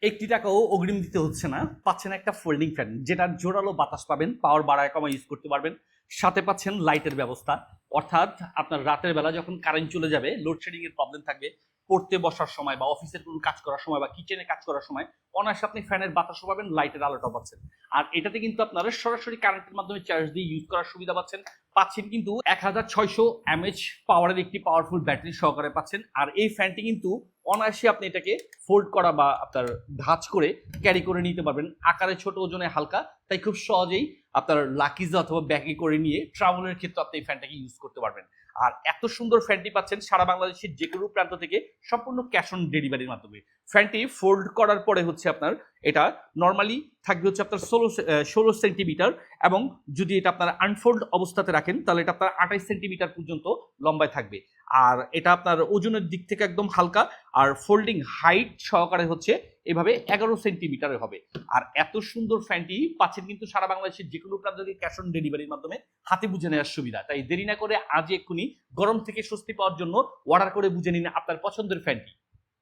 একটি টাকাও অগ্রিম দিতে হচ্ছে না, পাচ্ছেন একটা ফোল্ডিং ফ্যান যেটার জোরালো বাতাস পাবেন, পাওয়ার বাড়ায় কমায় ইউজ করতে পারবেন। সাথে পাচ্ছেন লাইটের ব্যবস্থা, অর্থাৎ আপনার রাতের বেলা যখন কারেন্ট চলে যাবে, লোডশেডিং এর প্রবলেম থাকবে, পড়তে বসার সময় বা অফিসের কোনো কাজ করার সময় বা কিচেনে কাজ করার সময় অনায়াসে আপনি ফ্যানের বাতাসও পাবেন, লাইটের আলোটাও পাচ্ছেন। আর এটাতে কিন্তু আপনারা সরাসরি কারেন্টের মাধ্যমে চার্জ দিয়ে ইউজ করার সুবিধা পাচ্ছেন। পাচ্ছেন কিন্তু 1600 mAh পাওয়ারের একটি পাওয়ারফুল ব্যাটারি সহকারে পাচ্ছেন। আর এই ফ্যানটি কিন্তু অনায়াসে আপনি এটাকে ফোল্ড করা বা আপনার ভাঁজ করে ক্যারি করে নিতে পারবেন। আকারে ছোট, ওজনে হালকা, তাই খুব সহজেই আপনার লাকিজ অথবা ব্যাগে করে নিয়ে ট্রাভেলের ক্ষেত্রে আপনি এই ফ্যানটাকে ইউজ করতে পারবেন। আর এত সুন্দর ফ্যানটি পাচ্ছেন সারা বাংলাদেশের যে কোনো প্রান্ত থেকে সম্পূর্ণ ক্যাশ অন ডেলিভারির মাধ্যমে। ফ্যানটি ফোল্ড করার পরে হচ্ছে আপনার এটা নর্মালি থাকবে হচ্ছে আপনার 16 সেন্টিমিটার, এবং যদি এটা আপনার আনফোল্ড অবস্থাতে রাখেন তাহলে এটা আপনার 28 সেন্টিমিটার পর্যন্ত লম্বায় থাকবে। আর এটা আপনার ওজনের দিক থেকে একদম হালকা, আর ফোল্ডিং হাইট সহকারে হচ্ছে এভাবে 11 সেন্টিমিটারে হবে। আর এত সুন্দর ফ্যানটি পাচ্ছেন কিন্তু সারা বাংলাদেশের যে কোনো প্রান্ত থেকে ক্যাশ অন ডেলিভারির মাধ্যমে হাতে বুঝে নেওয়ার সুবিধা। তাই দেরি না করে আজ এক্ষুনি গরম থেকে স্বস্তি পাওয়ার জন্য অর্ডার করে বুঝে নিন আপনার পছন্দের ফ্যানটি।